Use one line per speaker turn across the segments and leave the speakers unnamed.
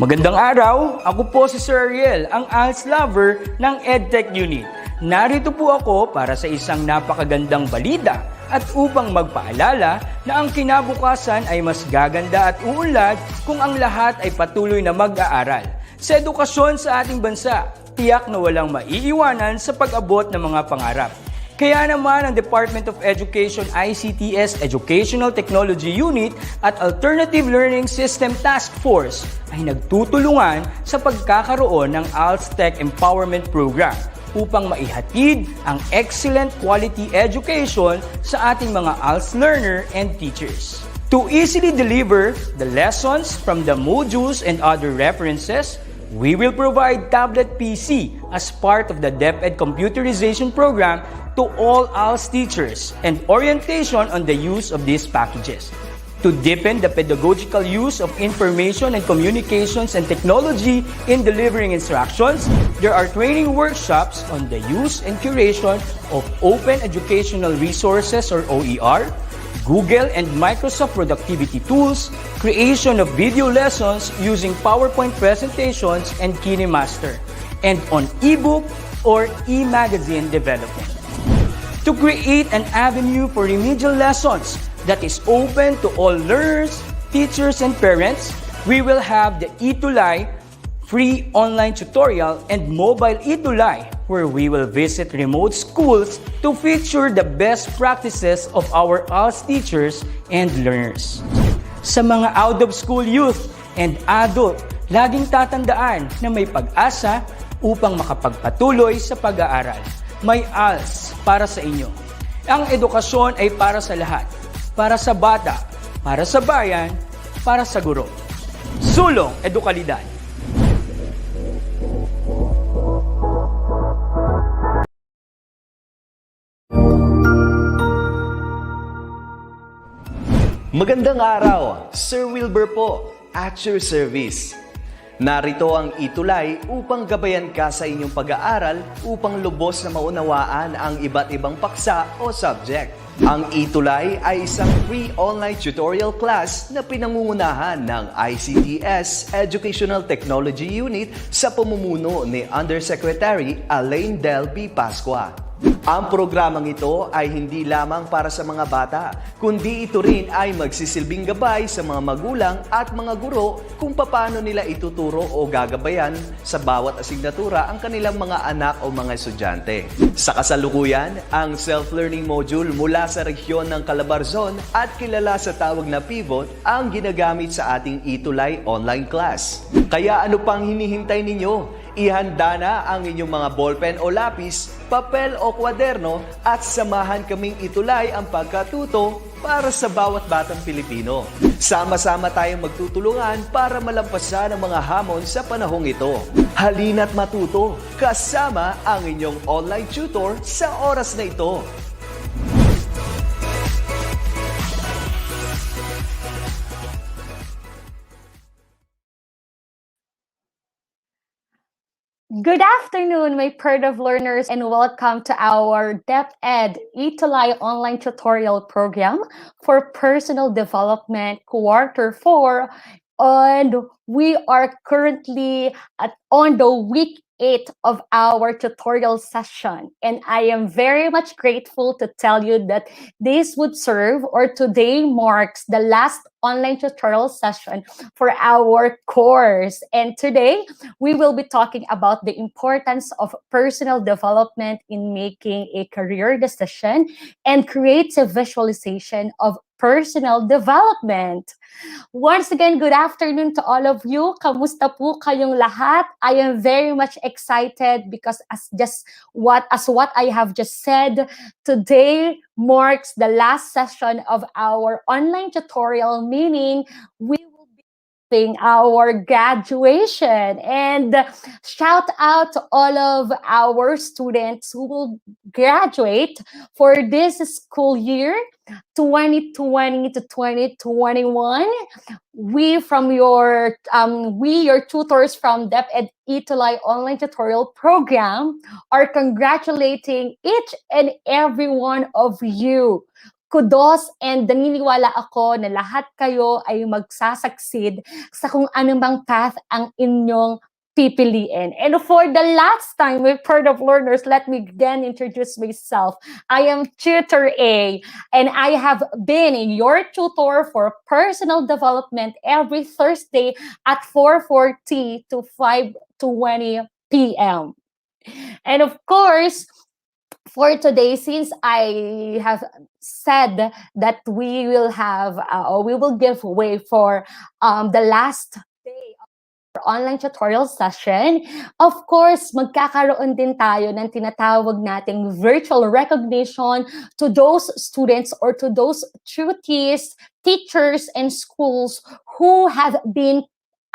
Magandang araw, ako po si Sir Ariel, ang ALS lover ng Edtech Unit. Narito po ako para sa isang napakagandang balita at upang magpaalala na ang kinabukasan ay mas gaganda at uunlad kung ang lahat ay patuloy na mag-aaral. Sa edukasyon sa ating bansa, tiyak na walang maiiwanan sa pag-abot ng mga pangarap. Kaya naman ang Department of Education ICT's Educational Technology Unit at Alternative Learning System Task Force ay nagtutulungan sa pagkakaroon ng ALS Tech Empowerment Program upang maihatid ang excellent quality education sa ating mga ALS learner and teachers. To easily deliver the lessons from the modules and other references, we will provide tablet PC as part of the DepEd computerization program to all ALS teachers and orientation on the use of these packages. To deepen the pedagogical use of information and communications and technology in delivering instructions, there are training workshops on the use and curation of open educational resources or OER, Google and Microsoft productivity tools, creation of video lessons using PowerPoint presentations and KineMaster, and on ebook or e-magazine development. To create an avenue for remedial lessons that is open to all learners, teachers, and parents, we will have the ETUlay free online tutorial and mobile ETUlay, where we will visit remote schools to feature the best practices of our ALS teachers and learners. Sa mga out-of-school youth and adult, laging tatandaan na may pag-asa upang makapagpatuloy sa pag-aaral. May ALS para sa inyo. Ang edukasyon ay para sa lahat. Para sa bata, para sa bayan, para sa guro. Sulong Edukalidad.
Magandang araw, Sir Wilbur po, at your service. Narito ang ETUlay upang gabayan ka sa inyong pag-aaral upang lubos na maunawaan ang iba't ibang paksa o subject. Ang ETUlay ay isang free online tutorial class na pinangungunahan ng ICT's Educational Technology Unit sa pamumuno ni Undersecretary Elaine Del B. Pascua. Ang programang ito ay hindi lamang para sa mga bata, kundi ito rin ay magsisilbing gabay sa mga magulang at mga guro kung paano nila ituturo o gagabayan sa bawat asignatura ang kanilang mga anak o mga estudyante. Sa kasalukuyan, ang self-learning module mula sa rehiyon ng Calabarzon at kilala sa tawag na pivot ang ginagamit sa ating ETUlay online class. Kaya ano pang hinihintay ninyo? Ihanda na ang inyong mga ballpen o lapis, papel o kwaderno at samahan kaming itulay ang pagkatuto para sa bawat batang Pilipino. Sama-sama tayong magtutulungan para malampasan ang mga hamon sa panahong ito. Halina't matuto kasama ang inyong online tutor sa oras na ito.
Good afternoon, my PERDEV'S learners, and welcome to our DepEd ETUlay online tutorial program for personal development quarter 4. And we are currently on the week 8 of our tutorial session. And I am very much grateful to tell you that this would serve, or today marks the last online tutorial session for our course. And today, we will be talking about the importance of personal development in making a career decision and creative visualization of personal development. Once again, good afternoon to all of you. Kamusta po kayong lahat? I am very much excited because as what I have just said, today marks the last session of our online tutorial, meaning we will be doing our graduation. And shout out to all of our students who will graduate for this school year 2020 to 2021. We your tutors from DepEd ETUlay online tutorial program are congratulating each and every one of you. kudos and naniniwala ako na lahat kayo ay magsasucceed sa kung anumang path ang inyong pipiliin. And for the last time with Perdev learners, let me again introduce myself. I am Tutor A, and I have been your tutor for personal development every Thursday at 4:40 to 5:20 p.m. And of course, for today, since I have said that we will have, or we will give way for the last day of our online tutorial session, of course, magkakaroon din tayo ng tinatawag nating virtual recognition to those students or to those tutees, teachers, and schools who have been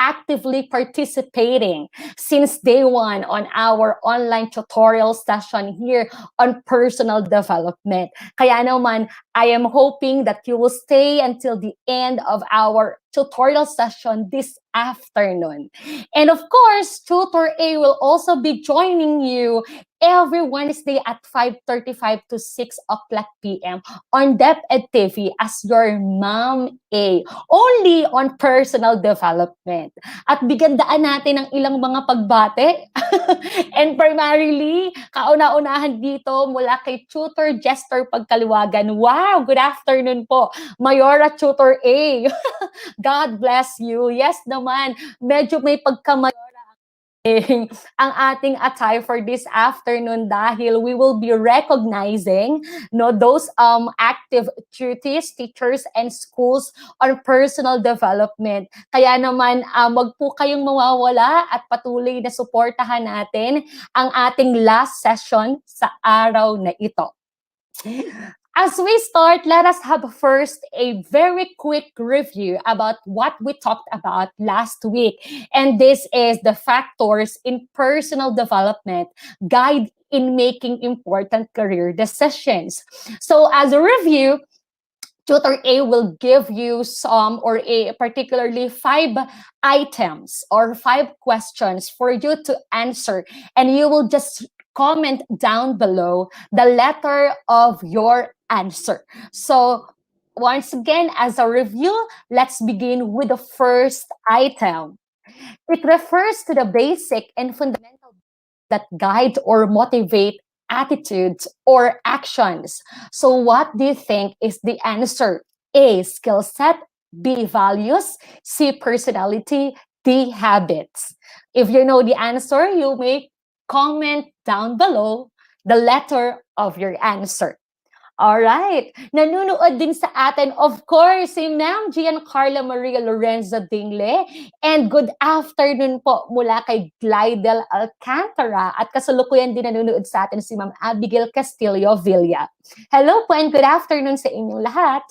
actively participating since day one on our online tutorial session here on personal development. Kaya naman, I am hoping that you will stay until the end of our tutorial session this afternoon. And of course, Tutor A will also be joining you every Wednesday at 5:35 to 6 o'clock p.m. on DepEd TV as your Ma'am A, only on personal development. At bigandaan natin ng ilang mga pagbate. And primarily, kauna-unahan dito mula kay Tutor Jester Pagkaliwagan. Wow, good afternoon po, Mayora Tutor A. God bless you. Yes naman, medyo may pagkamayora ang ating attire for this afternoon dahil we will be recognizing those active duties, teachers, and schools on personal development. Kaya naman, wag po kayong mawawala at patuloy na suportahan natin ang ating last session sa araw na ito. As we start, let us have first a very quick review about what we talked about last week. And this is the factors in personal development, guide in making important career decisions. So as a review, Tutor A will give you some or particularly 5 items or 5 questions for you to answer. And you will just comment down below the letter of your answer. So once again, as a review, let's begin with the first item. It refers to the basic and fundamental that guide or motivate attitudes or actions. So what do you think is the answer? A, skill set, B, values, C, personality, D, habits. If you know the answer, you may comment down below the letter of your answer. Alright, nanunood din sa atin, of course, si Ma'am Giancarla Maria Lorenzo Dingle. And good afternoon po mula kay Glidel Alcantara. At kasalukuyan din nanunood sa atin si Ma'am Abigail Castillo Villa. Hello po and good afternoon sa inyong lahat.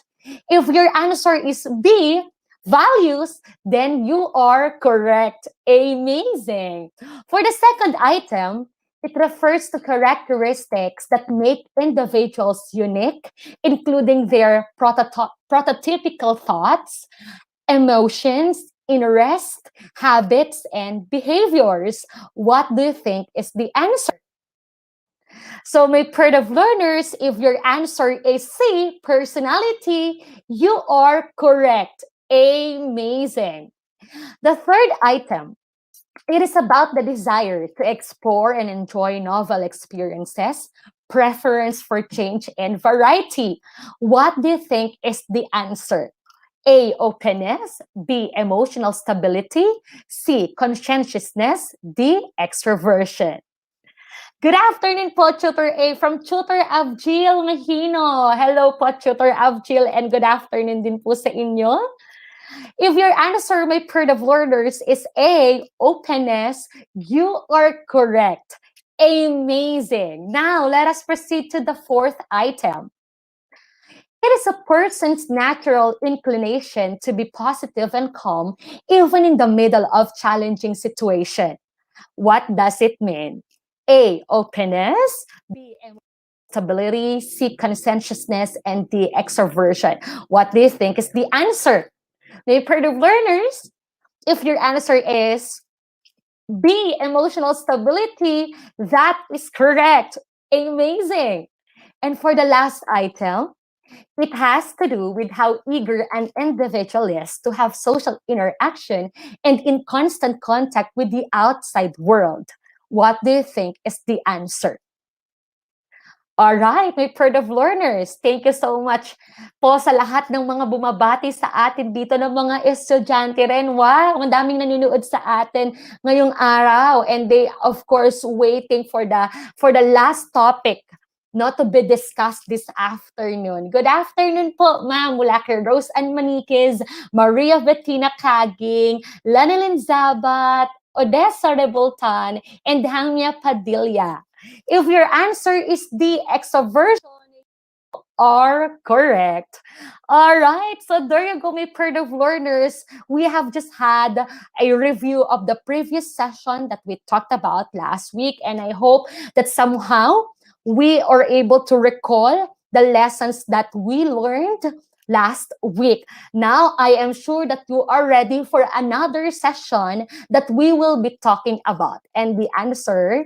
If your answer is B, values, then you are correct. Amazing. For the second item, it refers to characteristics that make individuals unique, including their prototypical thoughts, emotions, interests, habits, and behaviors. What do you think is the answer? So my Perdev learners, if your answer is C, personality, you are correct. Amazing. The third item, it is about the desire to explore and enjoy novel experiences, preference for change, and variety. What do you think is the answer? A, openness, B, emotional stability, C, conscientiousness, D, extroversion. Good afternoon po, Tutor A from Tutor Avjil Mahino. Hello po, Tutor Avjil, and good afternoon din po sa inyo. If your answer, my Perdev learners, is A, openness, you are correct. Amazing. Now, let us proceed to the fourth item. It is a person's natural inclination to be positive and calm, even in the middle of challenging situation. What does it mean? A, openness, B, stability, C, conscientiousness, and D, extroversion. What do you think is the answer? My Perdev learners, if your answer is B, emotional stability, that is correct. Amazing. And for the last item, It has to do with how eager an individual is to have social interaction and in constant contact with the outside world. What do you think is the answer? All right, my Pride of Learners, thank you so much po sa lahat ng mga bumabati sa atin dito ng mga estudyante rin. Wow, ang daming nanonood sa atin ngayong araw. And they, of course, waiting for the last topic not to be discussed this afternoon. Good afternoon po, ma'am, mula kay Rose Ann Maniquez, Maria Bettina Caging, Lanilyn Zabat, Odessa Rebultan, and Hamia Padilla. If your answer is the extroversion, are correct. All right, so there you go, my Pride of Learners. We have just had a review of the previous session that we talked about last week, and I hope that somehow we are able to recall the lessons that we learned last week. Now, I am sure that you are ready for another session that we will be talking about. And the answer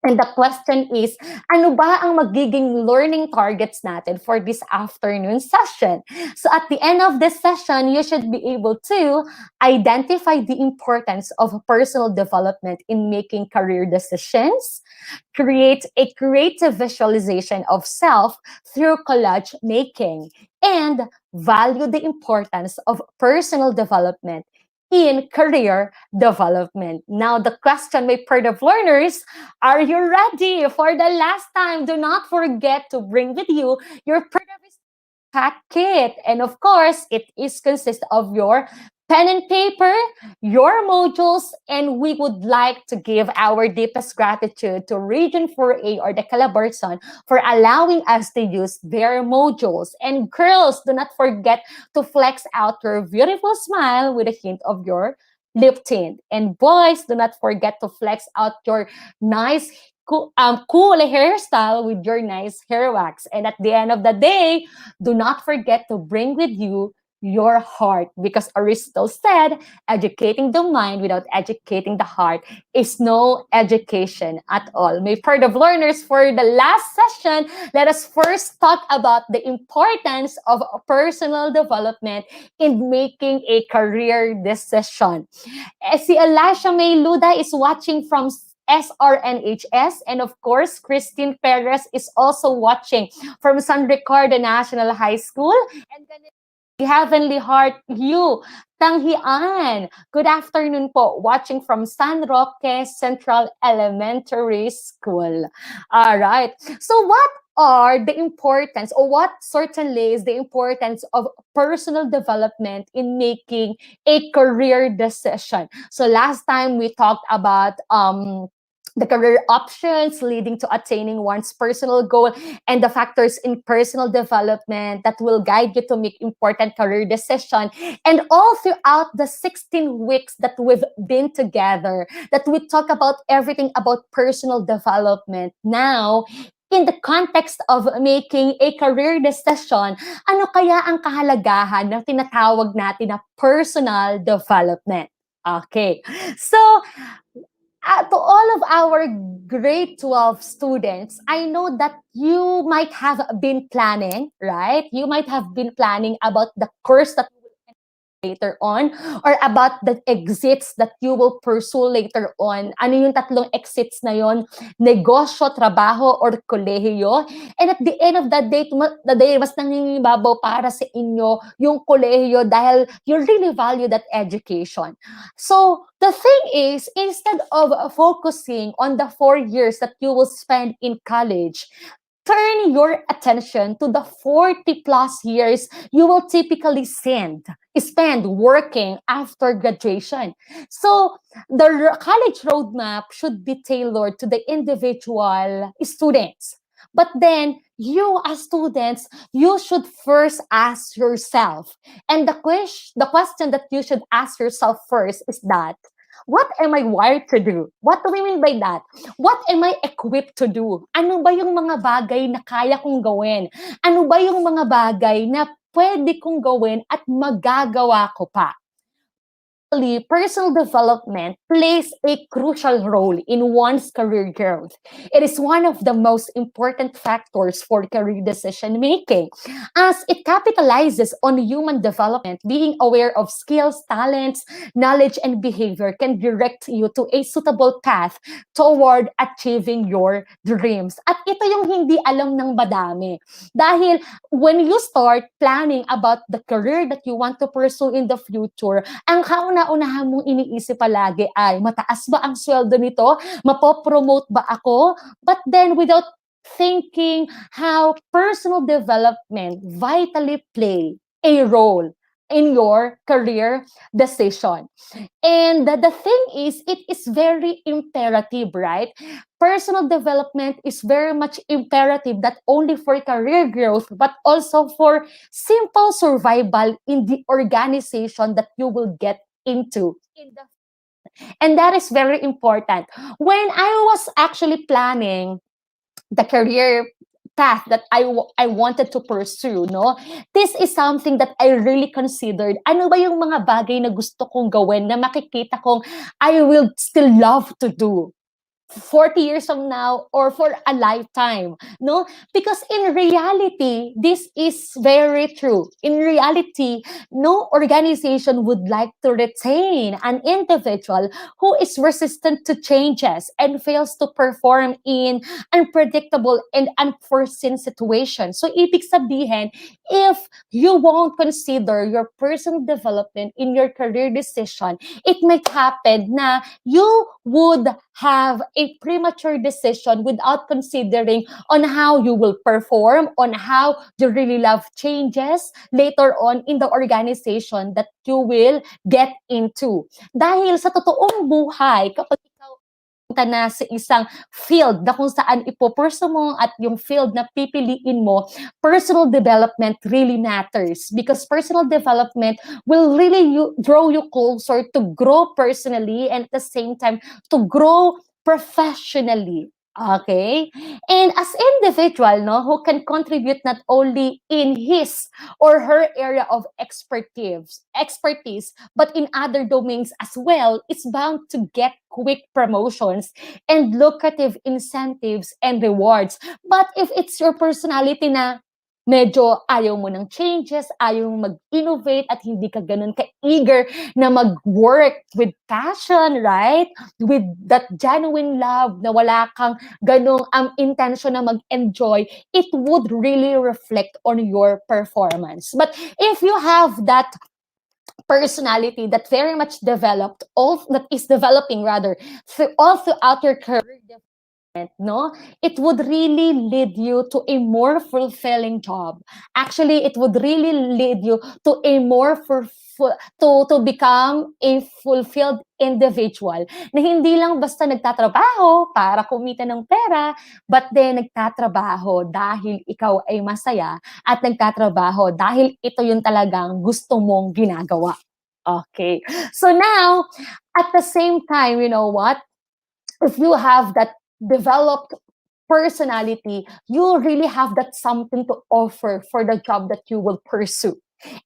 and the question is, ano ba ang magiging learning targets natin for this afternoon session? So at the end of this session, you should be able to identify the importance of personal development in making career decisions, create a creative visualization of self through collage making, and value the importance of personal development in career development. Now, the question, my Pride of Learners, are you ready for the last time? Do not forget to bring with you your PERDEV'S packet. And of course, it is consist of your pen and paper, your modules, and we would like to give our deepest gratitude to Region 4A or the Calabarzon for allowing us to use their modules. And girls, do not forget to flex out your beautiful smile with a hint of your lip tint. And boys, do not forget to flex out your nice cool hairstyle with your nice hair wax. And at the end of the day, do not forget to bring with you your heart, because Aristotle said, educating the mind without educating the heart is no education at all. My Pride of Learners, for the last session, let us first talk about the importance of personal development in making a career decision. Si Elisha May Luda is watching from SRNHS, and of course, Christine Perez is also watching from San Ricardo National High School, and then Heavenly Heart, you, Tanghian. Good afternoon po, watching from San Roque Central Elementary School. All right. So what are the importance, or what certainly is the importance of personal development in making a career decision? So last time we talked about the career options leading to attaining one's personal goal, and the factors in personal development that will guide you to make important career decisions. And all throughout the 16 weeks that we've been together, that we talk about everything about personal development. Now, in the context of making a career decision, ano kaya ang kahalagahan ng tinatawag natin na personal development? Okay. So, to all of our grade 12 students, I know that you might have been planning, right? You might have been planning about the course that you will enter later on, or about the exits that you will pursue later on. Ano yung tatlong exits na yon? Negosyo, trabaho, or kolehiyo. And at the end of the day, mas nangingibabaw para sa inyo yung kolehiyo dahil you really value that education. So, the thing is, instead of focusing on the 4 years that you will spend in college, turn your attention to the 40 plus years you will typically spend working after graduation. So, the college roadmap should be tailored to the individual students. But then, you as students, you should first ask yourself. And the question that you should ask yourself first is that, what am I wired to do? What do we mean by that? What am I equipped to do? Ano ba yung mga bagay na kaya kong gawin? Ano ba yung mga bagay na pwede kong gawin at magagawa ko pa? personal development plays a crucial role in one's career growth. It is one of the most important factors for career decision making, as it capitalizes on human development. Being aware of skills, talents, knowledge, and behavior can direct you to a suitable path toward achieving your dreams. At ito yung hindi alam ng madami. Dahil when you start planning about the career that you want to pursue in the future, ang kauna-unahan mong iniisip palagi ay, mataas ba ang sweldo nito? Mapopromote ba ako? But then, without thinking how personal development vitally play a role in your career decision. And the thing is, it is very imperative, right? Personal development is very much imperative, not only for career growth, but also for simple survival in the organization that you will get into. And that is very important. When I was actually planning the career path that I wanted to pursue, no? This is something that I really considered. Ano ba yung mga bagay na gusto kong gawin na makikita kong I will still love to do 40 years from now or for a lifetime, no? Because in reality, this is very true. In reality, no organization would like to retain an individual who is resistant to changes and fails to perform in unpredictable and unforeseen situations. So, ibig sabihin, if you won't consider your personal development in your career decision, it might happen na you would have a premature decision without considering on how you will perform, on how you really love changes later on in the organization that you will get into. Dahil sa totoong buhay, kapag ikaw punta na sa isang field na kung saan ipopurso mo at yung field na pipiliin mo, personal development really matters, because personal development will really draw you closer to grow personally and at the same time to grow professionally. Okay? And as individual, no, who can contribute not only in his or her area of expertise, but in other domains as well, is bound to get quick promotions and lucrative incentives and rewards. But if it's your personality na medyo ayaw mo ng changes, ayaw mo mag-innovate at hindi ka ganun ka-eager na mag-work with passion, right? With that genuine love na wala kang ganung intention na mag-enjoy, it would really reflect on your performance. But if you have that personality that very much developed, that is developing rather, all throughout your career development, no, it would really lead you to a more fulfilling job. Actually, it would really lead you to a more to become a fulfilled individual na hindi lang basta nagtatrabaho para kumita ng pera, but then nagtatrabaho dahil ikaw ay masaya at nagtatrabaho dahil ito yung talagang gusto mong ginagawa. Okay. So now, at the same time, you know what? If you have that developed personality, you really have that something to offer for the job that you will pursue.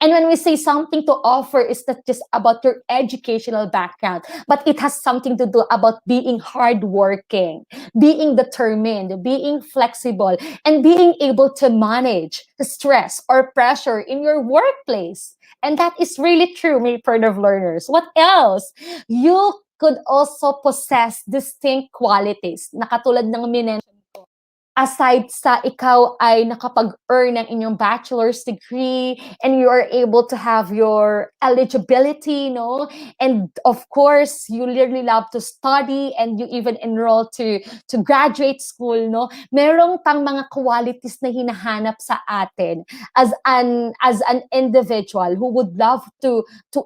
And when we say something to offer, it's not just about your educational background, but it has something to do about being hardworking, being determined, being flexible, and being able to manage the stress or pressure in your workplace. And that is really true, my PERDEV'S learners. What else? You could also possess distinct qualities na katulad ng minention ko. Aside sa ikaw ay nakapag-earn ng inyong bachelor's degree and you are able to have your eligibility, no? And of course, you really love to study and you even enroll to graduate school, no? Merong pang mga qualities na hinahanap sa atin as an individual who would love to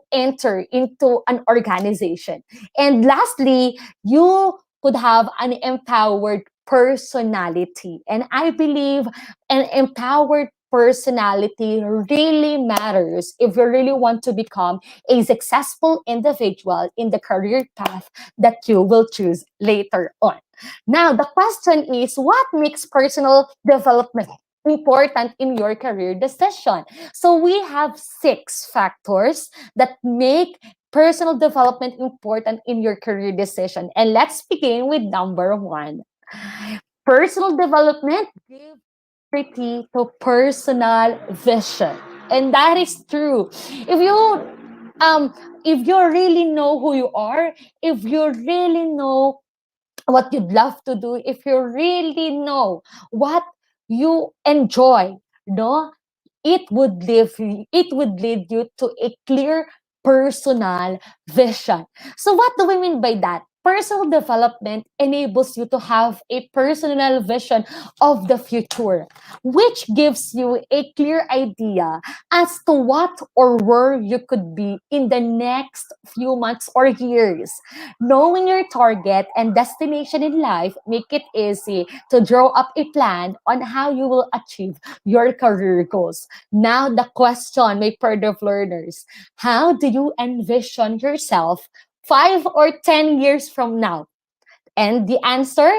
enter into an organization. And lastly, you could have an empowered personality. And I believe an empowered personality really matters if you really want to become a successful individual in the career path that you will choose later on. Now, the question is, what makes personal development important in your career decision? So we have 6 factors that make personal development important in your career decision? And let's begin with number one. Personal development gives priority to personal vision. And that is true. If you um if you really know who you are, if you really know what you'd love to do, if you really know what you enjoy, no, it would lead you to a clear personal vision. So what do we mean by that? Personal development enables you to have a personal vision of the future, which gives you a clear idea as to what or where you could be in the next few months or years. Knowing your target and destination in life make it easy to draw up a plan on how you will achieve your career goals. Now the question, my PERDEV learners, how do you envision yourself 5 or 10 years from now? And the answer,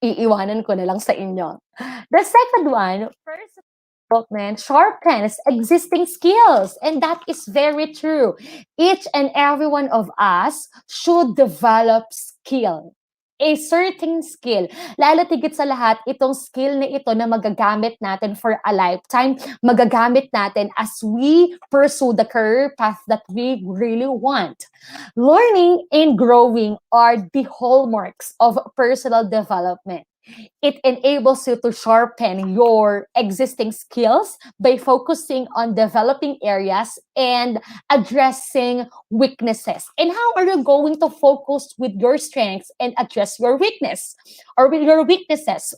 iiwanan ko na lang sa inyo. The second one, personal development sharpens existing skills. And that is very true. Each and every one of us should develop skill. A certain skill. Lalo tigit sa lahat, itong skill na ito na magagamit natin for a lifetime, magagamit natin as we pursue the career path that we really want. Learning and growing are the hallmarks of personal development. It enables you to sharpen your existing skills by focusing on developing areas and addressing weaknesses. And how are you going to focus with your strengths and address your weakness or with your weaknesses?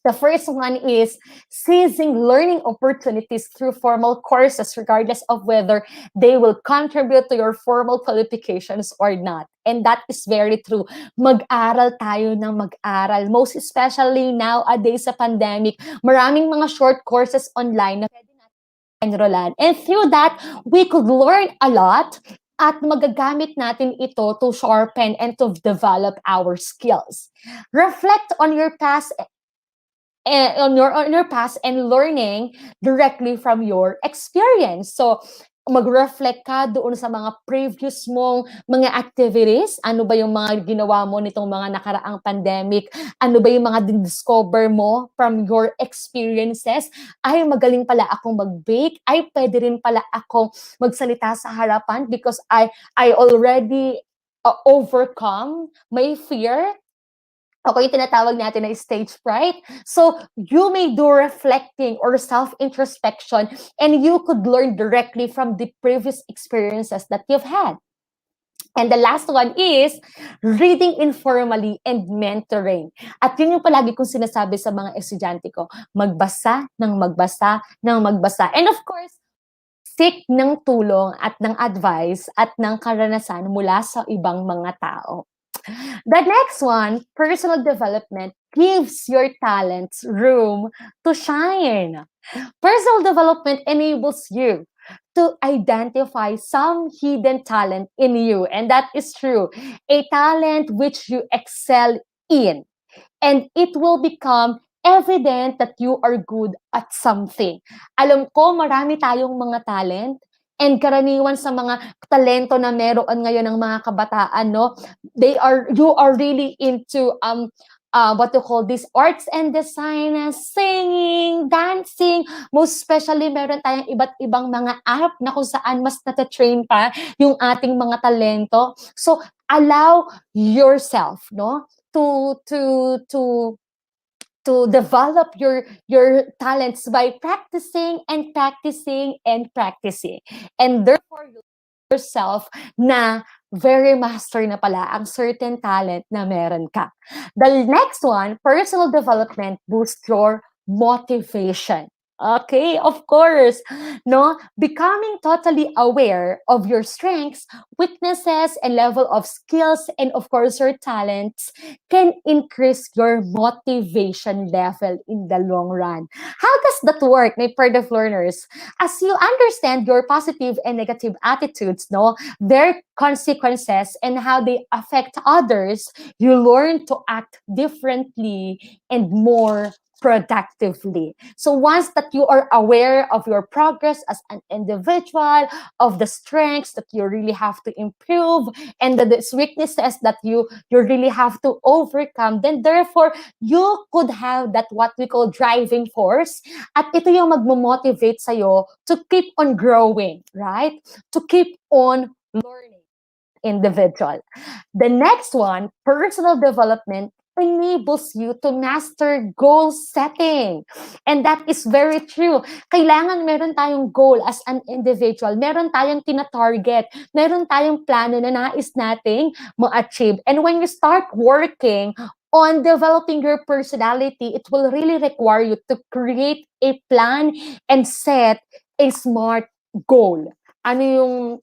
The first one is seizing learning opportunities through formal courses, regardless of whether they will contribute to your formal qualifications or not. And that is very true. Mag-aral tayo ng mag-aral. Most especially nowadays sa pandemic, maraming mga short courses online na pwede natin enrollan. And through that, we could learn a lot at magagamit natin ito to sharpen and to develop our skills. Reflect on your past on your past and learning directly from your experience. So, mag-reflect ka doon sa mga previous mong mga activities. Ano ba yung mga ginawa mo nitong mga nakaraang pandemic? Ano ba yung mga discover mo from your experiences? Ay, magaling pala akong mag-bake. Ay, pwede rin pala akong magsalita sa harapan because I already overcome my fear. Okay, tinatawag natin na stage fright. So, you may do reflecting or self-introspection and you could learn directly from the previous experiences that you've had. And the last one is reading informally and mentoring. At yun yung palagi kong sinasabi sa mga estudyante ko, magbasa ng magbasa ng magbasa. And of course, seek ng tulong at ng advice at ng karanasan mula sa ibang mga tao. The next one, personal development gives your talents room to shine. Personal development enables you to identify some hidden talent in you. And that is true. A talent which you excel in. And it will become evident that you are good at something. Alam ko, marami tayong mga talent. And karaniwan sa mga talento na meron ngayon ng mga kabataan, no, you are really into what you call this, arts and design, singing, dancing. Most especially, meron tayong iba't ibang mga app na kung saan mas nata-train pa yung ating mga talento. So, allow yourself, no, to develop your talents by practicing and practicing and practicing. And therefore, you yourself na very master na pala ang certain talent na meron ka. The next one, personal development boosts your motivation. Okay, of course, no? Becoming totally aware of your strengths, weaknesses, and level of skills, and of course, your talents can increase your motivation level in the long run. How does that work, my PERDEV learners? As you understand your positive and negative attitudes, no, their consequences and how they affect others, you learn to act differently and more productively. So once that you are aware of your progress as an individual, of the strengths that you really have to improve, and the weaknesses that you really have to overcome, then therefore, you could have that what we call driving force, at ito yung magmo-motivate sa'yo to keep on growing, right? To keep on learning individual. The next one, personal development, enables you to master goal setting. And that is very true. Kailangan meron tayong goal as an individual. Meron tayong tina-target. Meron tayong plano na nais nating ma-achieve. And when you start working on developing your personality, it will really require you to create a plan and set a smart goal. Ano yung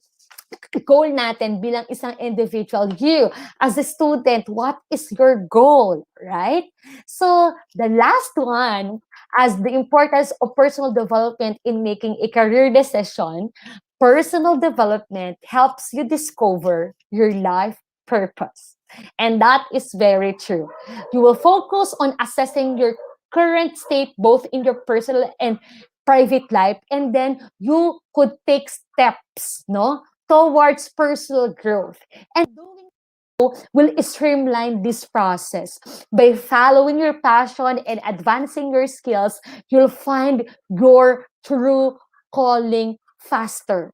goal natin bilang isang individual? You, as a student, what is your goal, right? So, the last one, as the importance of personal development in making a career decision, personal development helps you discover your life purpose. And that is very true. You will focus on assessing your current state, both in your personal and private life, and then you could take steps, no, towards personal growth. And doing so will streamline this process. By following your passion and advancing your skills, you'll find your true calling faster.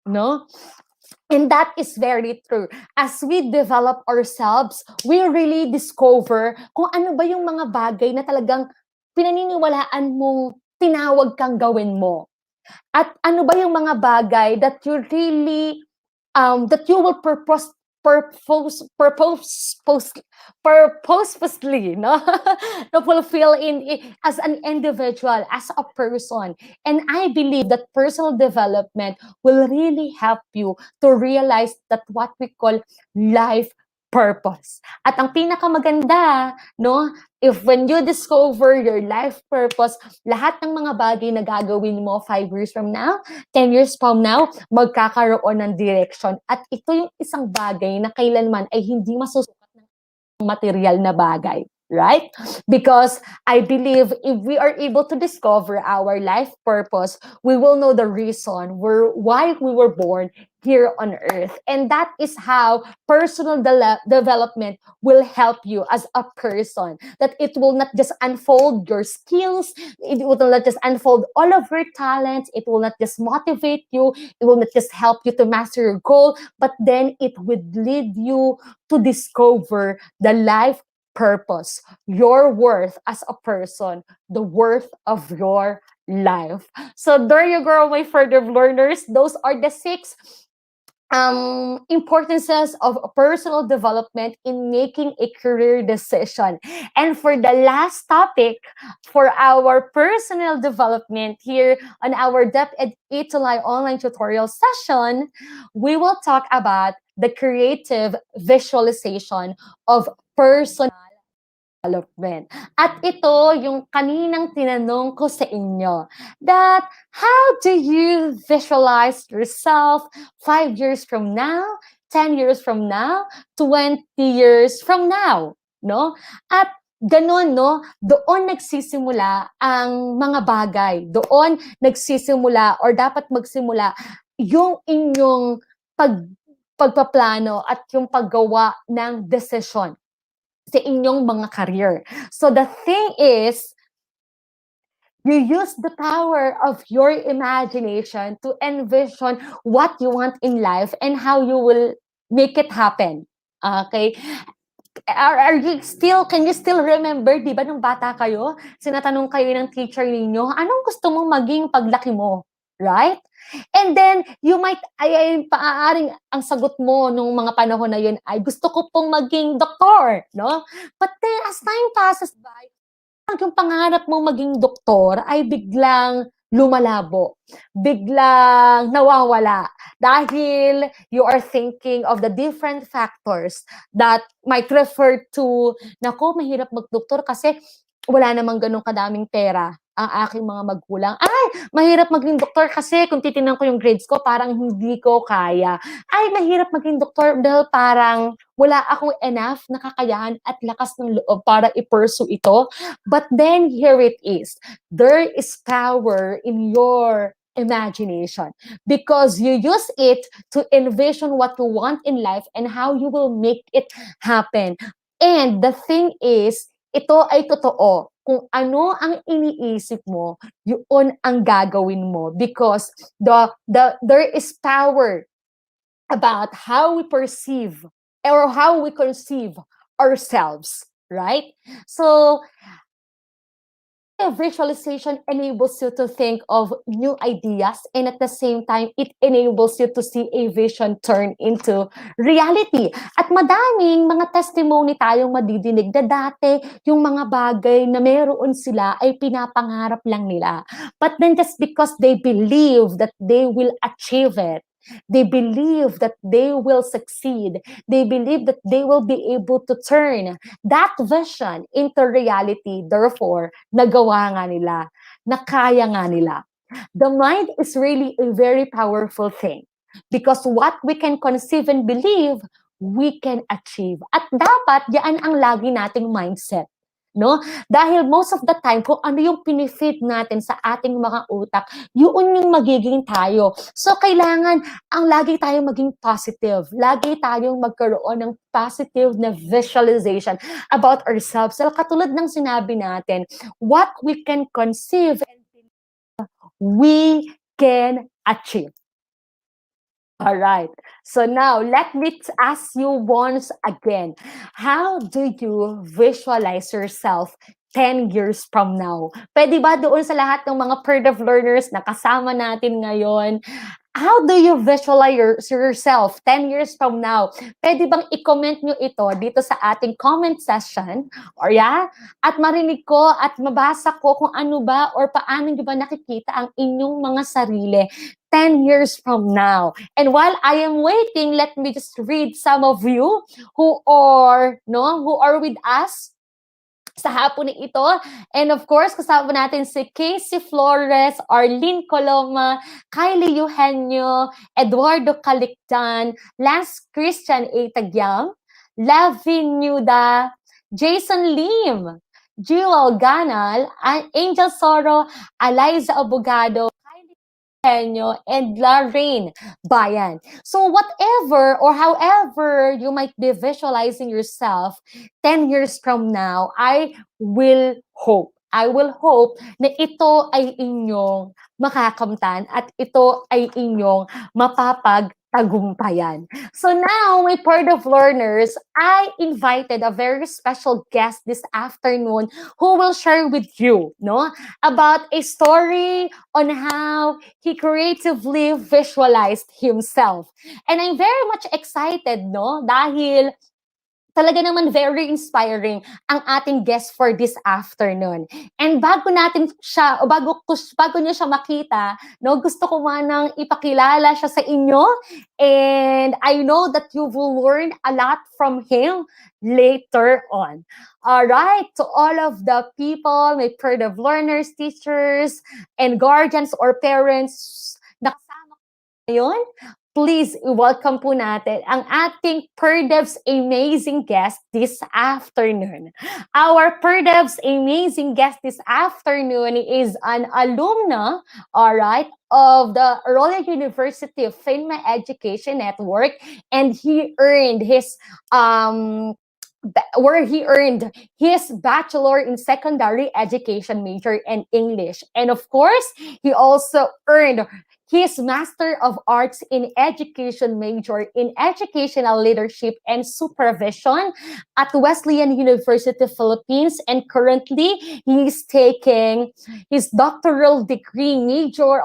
No? And that is very true. As we develop ourselves, we really discover kung ano ba yung mga bagay na talagang pinaniniwalaan mong tinawag kang gawin mo. At ano ba yung mga bagay that you really that you will purposefully, no, to fulfill as an individual, as a person. And I believe that personal development will really help you to realize that what we call life purpose. At ang pinakamaganda, no, if when you discover your life purpose, lahat ng mga bagay na gagawin mo 5 years from now, 10 years from now, magkakaroon ng direction. At ito yung isang bagay na kailanman ay hindi masusukat ng material na bagay. Right? Because I believe if we are able to discover our life purpose, we will know the reason why we were born here on earth. And that is how personal development will help you as a person. That it will not just unfold your skills, it will not just unfold all of your talents, it will not just motivate you, it will not just help you to master your goal, but then it would lead you to discover the life purpose, your worth as a person, the worth of your life. So there you go, my further learners. Those are the 6 importances of personal development in making a career decision. And for the last topic for our personal development here on our DepEd ETUlay online tutorial session, we will talk about the creative visualization of personal development. At ito yung kaninang tinanong ko sa inyo, that how do you visualize yourself 5 years from now, 10 years from now, 20 years from now, no? At ganun, no? Doon nagsisimula ang mga bagay. Doon nagsisimula or dapat magsimula yung inyong pagpaplano at yung paggawa ng desisyon sa inyong mga career. So the thing is, you use the power of your imagination to envision what you want in life and how you will make it happen. Okay? Can you still remember, di ba, nung bata kayo, sinatanong kayo ng teacher ninyo, anong gusto mong maging paglaki mo? Right? And then, you might, paaaring ang sagot mo nung mga panahon na yun ay, gusto ko pong maging doktor, no? But then, as time passes by, yung pangarap mong maging doktor ay biglang lumalabo, biglang nawawala, dahil you are thinking of the different factors that might refer to, nako, mahirap magdoktor kasi wala namang ganun kadaming pera. ang aking mga magulang, ay, mahirap maging doktor kasi kung titingnan ko yung grades ko, parang hindi ko kaya. Ay, mahirap maging doktor dahil parang wala akong enough na kakayahan at lakas ng loob para i-pursue ito. But then, here it is. There is power in your imagination because you use it to envision what you want in life and how you will make it happen. And the thing is, ito ay totoo. Kung ano ang iniisip mo, yun ang gagawin mo because there is power about how we perceive or how we conceive ourselves, right? So, visualization enables you to think of new ideas, and at the same time, it enables you to see a vision turn into reality. At madaming mga testimony tayong madidinig na dati yung mga bagay na meron sila ay pinapangarap lang nila. But then just because they believe that they will achieve it, they believe that they will succeed, they believe that they will be able to turn that vision into reality. Therefore, nagawa nga nila, nakaya nga nila. The mind is really a very powerful thing because what we can conceive and believe, we can achieve. At dapat, yan ang lagi nating mindset. No? Dahil most of the time, kung ano yung pinifeed natin sa ating mga utak, yun yung magiging tayo. So, kailangan ang lagi tayong maging positive. Lagi tayong magkaroon ng positive na visualization about ourselves. So, katulad ng sinabi natin, what we can conceive and we can achieve. All right. So now, let me ask you once again, how do you visualize yourself 10 years from now? Pwede ba doon sa lahat ng mga PERDEV learners na kasama natin ngayon, how do you visualize yourself 10 years from now? Pwede bang i-comment nyo ito dito sa ating comment session? Or yeah? At marinig ko at mabasa ko kung ano ba or paano nyo ba nakikita ang inyong mga sarili 10 years from now. And while I am waiting, let me just read some of you who are with us sa hapon na ito. And of course, kasama natin si Casey Flores, Arlene Coloma, Kylie Eugenio, Eduardo Calictan, Lance Christian A. Tagyam, Lavin Nuda, Jason Lim, Jewel Ganal, Angel Soro, Eliza Abogado, and Lorraine Bayan. So whatever or however you might be visualizing yourself 10 years from now, I will hope na ito ay inyong makakamtan at ito ay inyong mapapagtagumpayan. So now, my PERDEV learners, I invited a very special guest this afternoon who will share with you, about a story on how he creatively visualized himself. And I'm very much excited, dahil talaga naman very inspiring ang ating guest for this afternoon. And bago niyo siya makita, gusto ko manang ipakilala siya sa inyo. And I know that you will learn a lot from him later on. All right, to all of the people, may PERDEV learners, teachers, and guardians or parents na kasama ngayon, please welcome po natin ang ating PERDEV'S amazing guest this afternoon. Our PERDEV'S amazing guest this afternoon is an alumna, all right, of the Royal University of FINMA Education Network, and he earned his Bachelor in Secondary Education major in English. And of course, he also earned his Master of Arts in Education major in Educational Leadership and Supervision at Wesleyan University, Philippines. And currently, he is taking his doctoral degree major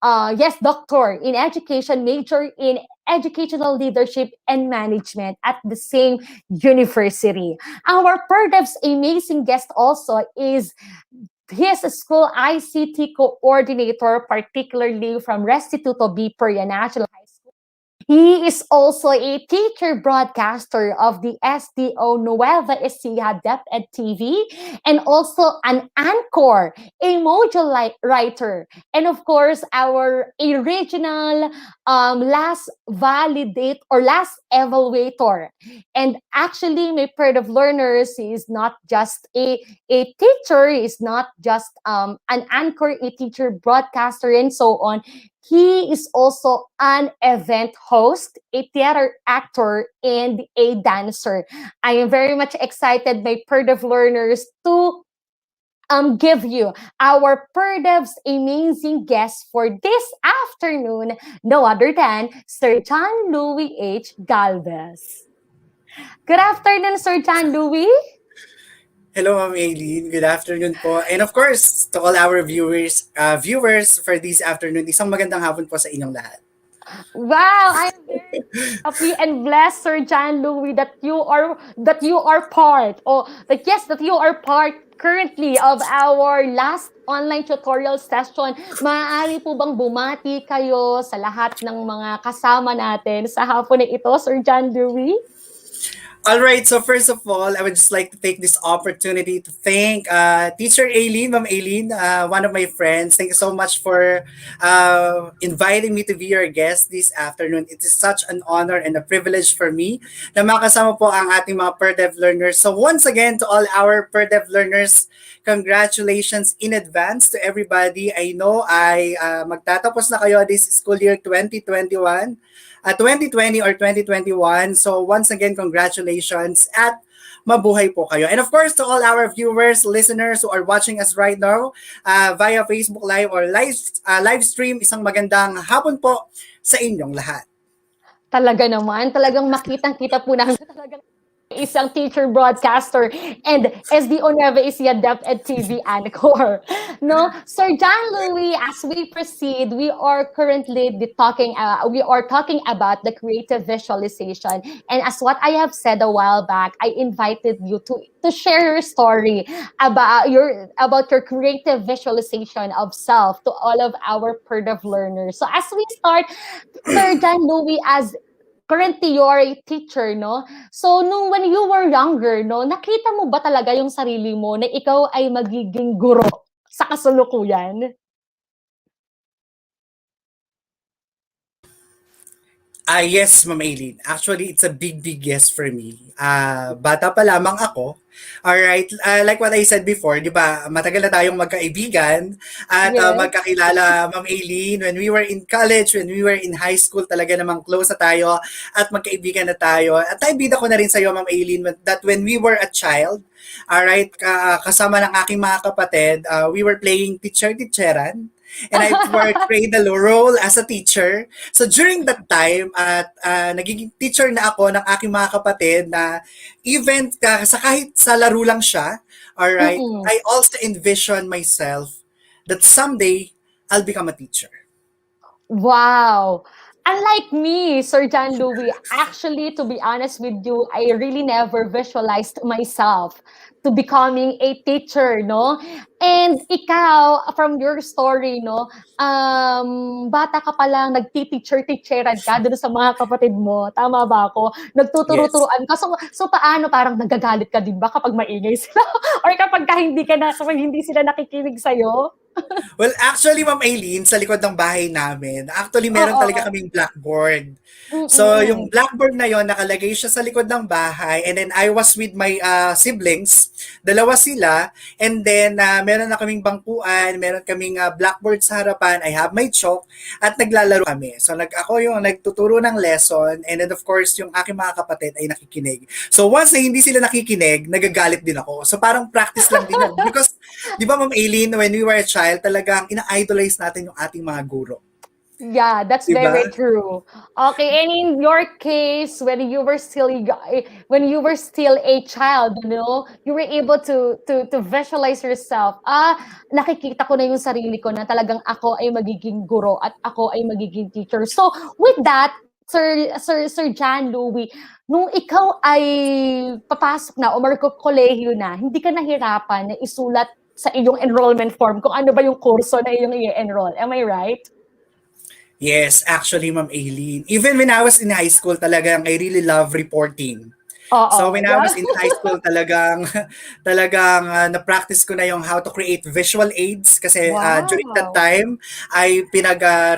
doctor in education major in Educational Leadership and Management at the same university. Our PERDEV'S amazing guest also is his school ICT coordinator, particularly from Restituto B. Peria National High School He is also a teacher broadcaster of the SDO Nueva Ecija DepEd TV and also an anchor, a module writer, and of course, our original last validate or last evaluator. And actually, my Pride of Learners is not just a teacher, is not just an anchor, a teacher, broadcaster, and so on. He is also an event host, a theater actor, and a dancer. I am very much excited, my Pride of Learners, to give you our PERDEV'S amazing guest for this afternoon, no other than Sir John Louis H. Galvez. Good afternoon, Sir John Louis.
Hello, Ma'am Aileen. Good afternoon po. And of course, to all our viewers for this afternoon, isang magandang hapon po sa inyong lahat.
Wow, I'm very happy and blessed, Sir John Louis, that you are part, or that you are part currently of our last online tutorial session. Maaari po bang bumati kayo sa lahat ng mga kasama natin sa hapon na ito, Sir John Louis?
All right, so first of all, I would just like to take this opportunity to thank Teacher Aileen, Ma'am Aileen, one of my friends. Thank you so much for inviting me to be your guest this afternoon. It is such an honor and a privilege for me na makasama po ang ating mga PERDEV learners. So once again, to all our PERDEV learners, congratulations in advance to everybody. I know ay magtatapos na kayo this school year 2021. 2020 or 2021. So once again, congratulations at mabuhay po kayo. And of course, to all our viewers, listeners who are watching us right now via Facebook Live or live stream, isang magandang hapon po sa inyong lahat.
Talaga naman, talagang makitang-kita po namin talagang isang teacher broadcaster and SDO Nueva Ecija DepEd TV anchor. No, Sir John Louis, as we proceed, we are currently talking about the creative visualization. And as what I have said a while back, I invited you to share your story about your creative visualization of self to all of our PERDEV learners. So as we start, Sir John Louis, as currently you're a teacher, no? So when you were younger, no, nakita mo ba talaga yung sarili mo na ikaw ay magiging guro sa kasalukuyan?
Yes, Ma'am Aileen. Actually, it's a big yes for me. Bata pa lamang ako. Alright, like what I said before, di ba, matagal na tayong magkaibigan at
Yes.
magkakilala, Ma'am Aileen, when we were in college, when we were in high school, talaga namang close na tayo at magkaibigan na tayo. At naibida ko na rin sa iyo, Ma'am Aileen, that when we were a child, alright, kasama ng aking mga kapatid, we were playing teacher-teacheran. And I portrayed the role as a teacher. So during that time, nagiging teacher na ako ng aking mga kapatid na even kahit sa laro lang siya, alright, I also envision myself that someday I'll become a teacher.
Wow. Unlike me, Sir John Louis, actually, to be honest with you, I really never visualized myself to becoming a teacher, no? And ikaw, from your story, no, bata ka pa lang, nagti-teacher-teacheran ka doon sa mga kapatid mo. Tama ba ako? Nagtuturo-turuan ka. So paano, parang nagagalit ka din ba kapag maingay sila? Or kapag hindi sila nakikinig sa'yo?
Well, actually, Ma'am Aileen, sa likod ng bahay namin, actually meron talaga kaming blackboard. So, yung blackboard na yon nakalagay siya sa likod ng bahay, and then I was with my siblings, dalawa sila, and then meron na kaming bangkuan, meron kaming blackboard sa harapan, I have my chalk, at naglalaro kami. So, ako yung nagtuturo ng lesson, and then of course, yung aking mga kapatid ay nakikinig. So, once na hindi sila nakikinig, nagagalit din ako. So, parang practice lang din yun. Because, di ba, Ma'am Aileen, when we were a child, talagang ina-idolize natin yung ating mga guro.
Yeah, that's
Diba?
very true. Okay, and in your case, when you were still a child, you know, you were able to visualize yourself. Nakikita ko na yung sarili ko na talagang ako ay magiging guro at ako ay magiging teacher. So, with that, Sir John Louis, nung ikaw ay papasok na o magko-kolehiyo na, hindi ka nahirapan na isulat sa iyong enrollment form kung ano ba yung kurso na iyong i-enroll. Am I right?
Yes, actually, Ma'am Aileen. Even when I was in high school, talagang I really love reporting. So
Oo,
when I
yeah.
was in high school, talagang na-practice ko na yung how to create visual aids kasi during that
Wow.
time ay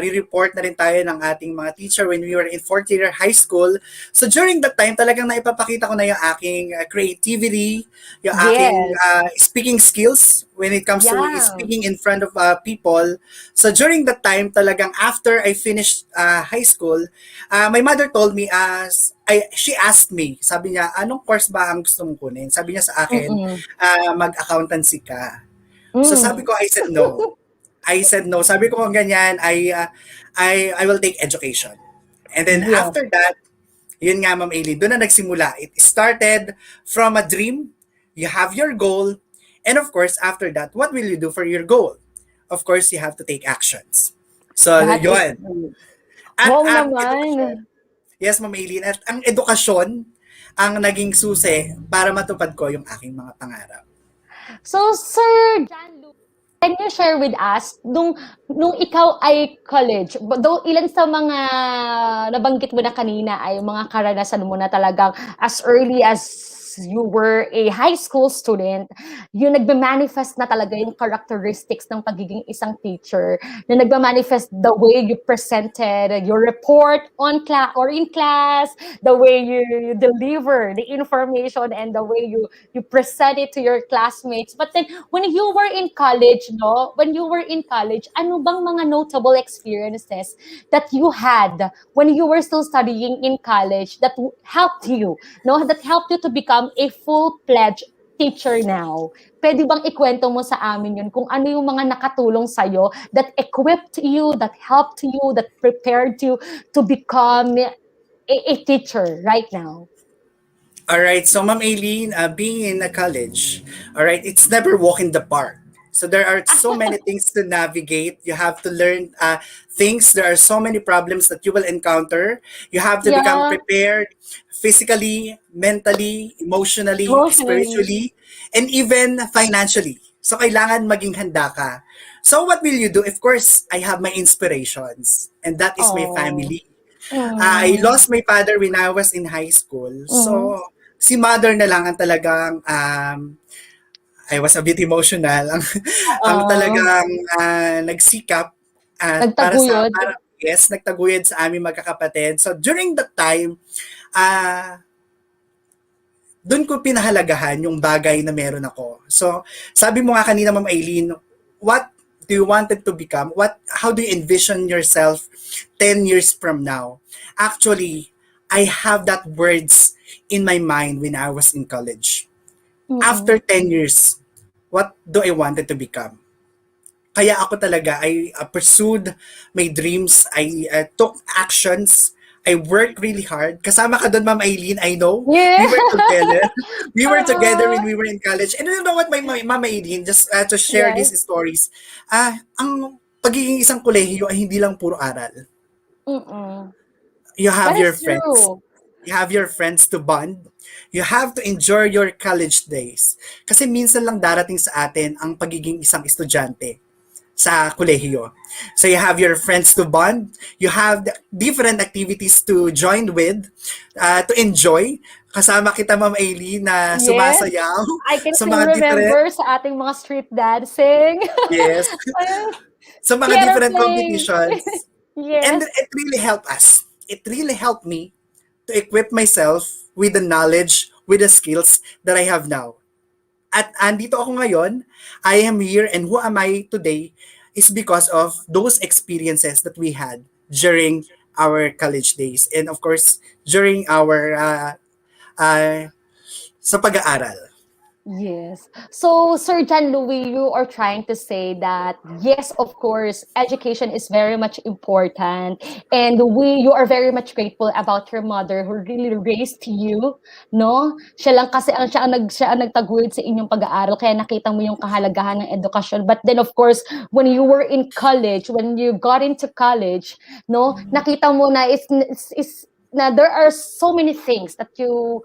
re-report na rin tayo ng ating mga teacher when we were in fourth year high school. So during that time, talagang naipapakita ko na yung aking creativity, yung aking
Yes.
speaking skills when it comes to
Yeah.
speaking in front of people. So during that time, talagang after I finished high school, my mother told me she asked me, sabi niya, anong course ba ang gusto mong kunin? Sabi niya sa akin,
Mm.
mag-accountancy ka. So sabi
Hmm.
ko, I said no. I said no. Sabi ko kung ganyan, I will take education. And then
Yes.
after that, yun nga Ma'am Aileen, doon na nagsimula. It started from a dream, you have your goal, and of course, after that, what will you do for your goal? Of course, you have to take actions. So,
That is
yun.
true.
At
Wow
ang edukasyon,
naman.
yes, Ma'am Aileen, at ang edukasyon ang naging susi para matupad ko yung aking mga pangarap.
So, Sir John Lu, can you share with us, nung ikaw ay college, though ilan sa mga nabanggit mo na kanina ay mga karanasan mo na talagang as early as you were a high school student, yung nagbe-manifest na talaga yung characteristics ng pagiging isang teacher, na nagbe-manifest the way you presented your report on class or in class, the way you deliver the information and the way you present it to your classmates. But then when you were in college, no, when you were in college, ano bang mga notable experiences that you had when you were still studying in college that helped you, no, that helped you to become a full-fledged teacher now? Pwede bang ikwento mo sa amin yun kung ano yung mga nakatulong sa'yo that equipped you, that helped you, that prepared you to become a teacher right now?
All right, so Ma'am Aileen, being in a college, all right, it's never walk in the park. So there are so many things to navigate. You have to learn things. There are so many problems that you will encounter. You have to become
Yeah,
prepared physically, mentally, emotionally,
emotionally.
spiritually, and even financially. So kailangan maging handa ka. So what will you do? Of course, I have my inspirations, and that is my
Oh.
family. I
Mm.
lost my father when I was in high school.
Mhm.
So, si mother na lang ang talagang I was a bit emotional. Ang
Oo.
talagang nagsikap at
Nagtaguyod?
para yes, nagtaguyod sa aming magkakapatid. So, during that time, ah doon ko pinahalagahan yung bagay na meron ako. So, sabi mo nga kanina, Ma'am Aileen, what do you wanted to become? How do you envision yourself 10 years from now? Actually, I have that words in my mind when I was in college. After
Mm.
10 years, what do I wanted to become? Kaya ako talaga, I pursued my dreams. I took actions. I worked really hard. Kasama ka doon, Ma'am Aileen, I know.
Yeah.
We were together. We were together
Oo.
when we were in college. And you know what, Ma'am Aileen, just to share these
Yes.
stories, ang pagiging isang kolehiyo ay hindi lang puro aral.
Mm.
You have
That
your
is
friends.
true.
You have your friends to bond. You have to enjoy your college days. Kasi minsan lang darating sa atin ang pagiging isang estudyante sa kolehiyo. So you have your friends to bond, you have different activities to join with, to enjoy. Kasama kita, Ma'am Aileen, na
Yes.
sumasayaw
I can
sa
still
mga different,
remember sa ating mga street dancing.
yes,
Ayun,
sa mga
theater
different
play.
competitions. And
Yes.
it really helped us. It really helped me to equip myself with the knowledge, with the skills that I have now. At andito ako ngayon, I am here, and who am I today is because of those experiences that we had during our college days, and of course during our uh, sa pag-aaral.
Yes. So, Sir John Louis, you are trying to say that yes, of course, education is very much important, and you are very much grateful about your mother who really raised you, no? Siya lang kasi siya ang nagtaguyod sa inyong pag-aaral, kaya nakita mo yung kahalagahan ng edukasyon. But then, of course, when you were in college, when you got into college, no, nakita mo na is na there are so many things that you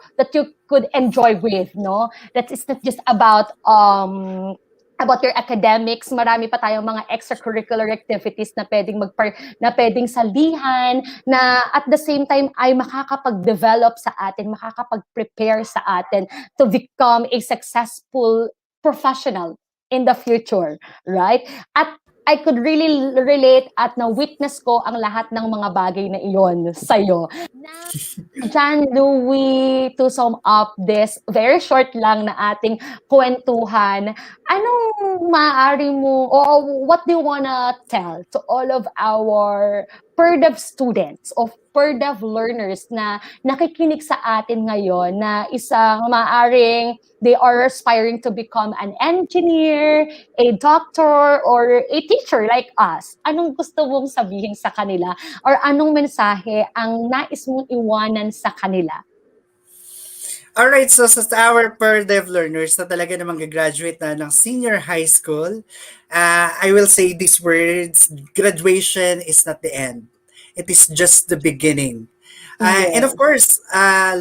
could enjoy with, no, that it's not just about about your academics, marami pa tayong mga extracurricular activities na pwedeng salihan, na at the same time ay makakapag-develop sa atin, makakapag-prepare sa atin to become a successful professional in the future, right? At I could really relate at na-witness ko ang lahat ng mga bagay na iyon sa'yo. Na John Louie, to sum up this very short lang na ating kwentuhan, anong maaari mo, o what do you wanna tell to all of our PERDEV students of PERDEV learners na nakikinig sa atin ngayon na isang maaring they are aspiring to become an engineer, a doctor, or a teacher like us? Anong gusto mong sabihin sa kanila? Or anong mensahe ang nais mong iwanan sa kanila?
Alright, so sa our PERDEV learners na talaga namang gagraduate na ng senior high school, I will say these words: graduation is not the end. It is just the beginning. And of course,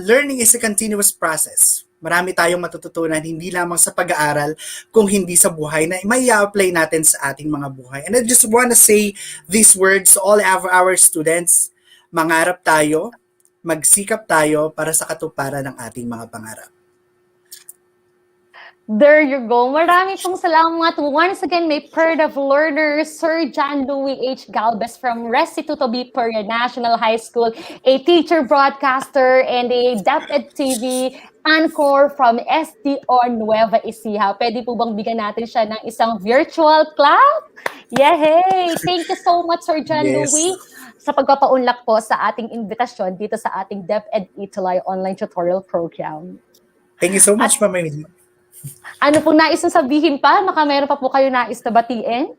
learning is a continuous process. Marami tayong matututunan, hindi lamang sa pag-aaral, kung hindi sa buhay na may apply natin sa ating mga buhay. And I just want to say these words to all of our students: mangarap tayo, magsikap tayo para sa katuparan ng ating mga pangarap.
There you go. Marami pong salamat. Once again, may PERDEV learners, Sir John Louie H. Galvez from Restituto Biperia National High School, a teacher broadcaster and a DepEd TV anchor from SDO Nueva Ecija. Pwede po bang bigyan natin siya ng isang virtual clap? Yay! Thank you so much, Sir John
Yes.
Louie, sa pagpapaunlak po sa ating invitasyon dito sa ating DepEd ETUlay online tutorial program.
Thank you so much, Ma'am Emily.
Ano pong nais na sabihin pa? Baka meron pa po kayo nais na batiin?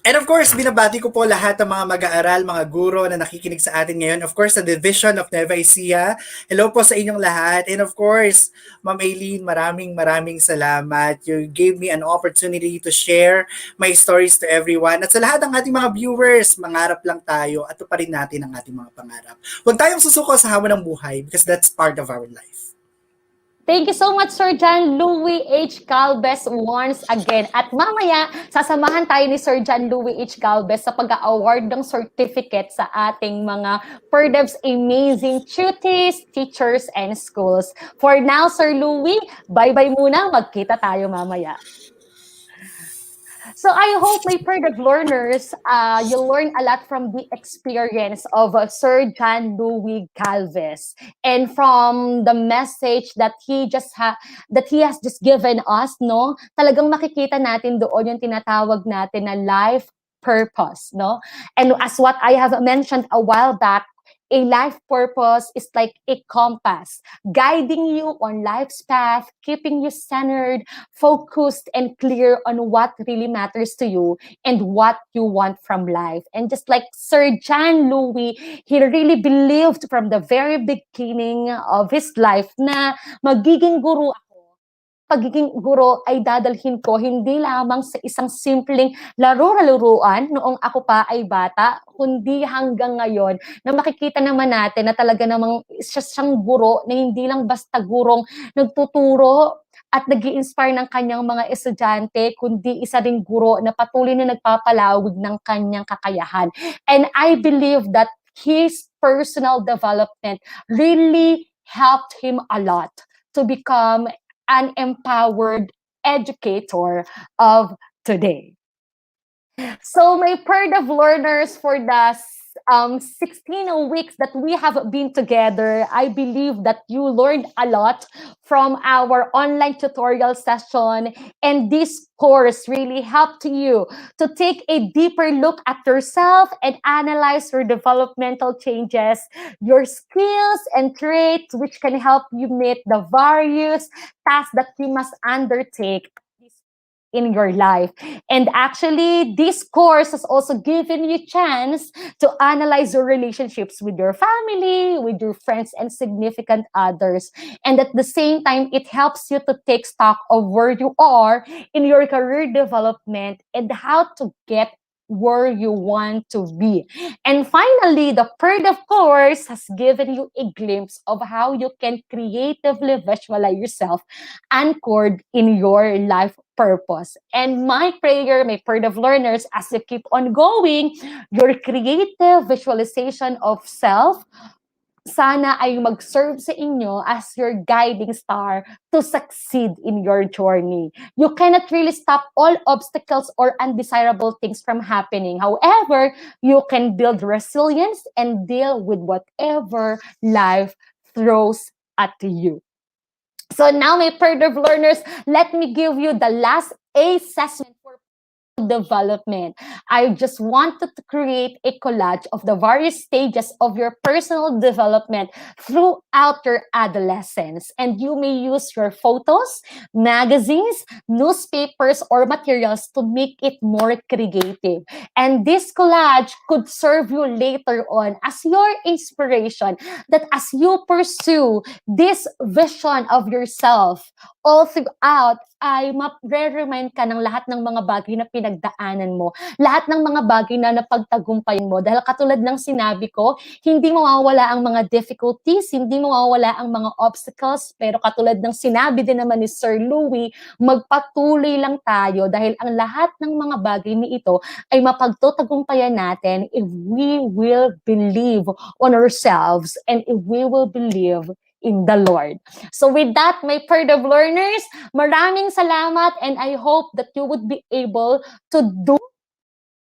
And of course, binabati ko po lahat ng mga mag-aaral, mga guro na nakikinig sa atin ngayon. Of course, the Division of Nueva Ecija. Hello po sa inyong lahat. And of course, Ma'am Aileen, maraming salamat. You gave me an opportunity to share my stories to everyone. At sa lahat ng ating mga viewers, mangarap lang tayo at tuparin natin ang ating mga pangarap. Huwag tayong susuko sa hamon ng buhay because that's part of our life.
Thank you so much, Sir John Louie H. Galvez once again. At mamaya, sasamahan tayo ni Sir John Louie H. Galvez sa pag-award ng certificate sa ating mga PERDEV'S amazing tutees, teachers, and schools. For now, Sir Louie, bye-bye muna. Magkita tayo mamaya. So I hope my PERDEV learners, you'll learn a lot from the experience of Sir John Louie Galvez and from the message that he has just given us, no? Talagang makikita natin doon yung tinatawag natin na life purpose, no? And as what I have mentioned a while back, a life purpose is like a compass, guiding you on life's path, keeping you centered, focused, and clear on what really matters to you and what you want from life. And just like Sir John Louie, he really believed from the very beginning of his life na magiging guro ako. Pagiging guro ay dadalhin ko hindi lamang sa isang simpleng laro-laruan noong ako pa ay bata, kundi hanggang ngayon na makikita naman natin na talaga namang siya siyang guro na hindi lang basta gurong nagtuturo at nag-i-inspire ng kanyang mga estudyante, kundi isa ring guro na patuloy na nagpapalawig ng kanyang kakayahan. And I believe that his personal development really helped him a lot to become an empowered educator of today. So my PERDEV learners, for the 16 weeks that we have been together, I believe that you learned a lot from our online tutorial session, and this course really helped you to take a deeper look at yourself and analyze your developmental changes, your skills and traits, which can help you meet the various tasks that you must undertake in your life. And actually, this course has also given you chance to analyze your relationships with your family, with your friends, and significant others. And at the same time, it helps you to take stock of where you are in your career development and how to get where you want to be. And finally, the PERDEV course has given you a glimpse of how you can creatively visualize yourself anchored in your life purpose. And my prayer, my PERDEV learners, as you keep on going, your creative visualization of self sana ay mag-serve sa inyo as your guiding star to succeed in your journey. You cannot really stop all obstacles or undesirable things from happening. However, you can build resilience and deal with whatever life throws at you. So now, my PERDEV learners, let me give you the last assessment for development. I just wanted to create a collage of the various stages of your personal development throughout your adolescence. And you may use your photos, magazines, newspapers, or materials to make it more creative. And this collage could serve you later on as your inspiration that as you pursue this vision of yourself all throughout ay mare-remind ka ng lahat ng mga bagay na pinagdaanan mo, lahat ng mga bagay na napagtagumpayan mo. Dahil katulad ng sinabi ko, hindi mawawala ang mga difficulties, hindi mawawala ang mga obstacles, pero katulad ng sinabi din naman ni Sir Louie, magpatuloy lang tayo dahil ang lahat ng mga bagay ni ito ay mapagtutagumpayan natin if we will believe on ourselves and if we will believe in the Lord. So with that, my PERDEV learners, maraming salamat and I hope that you would be able to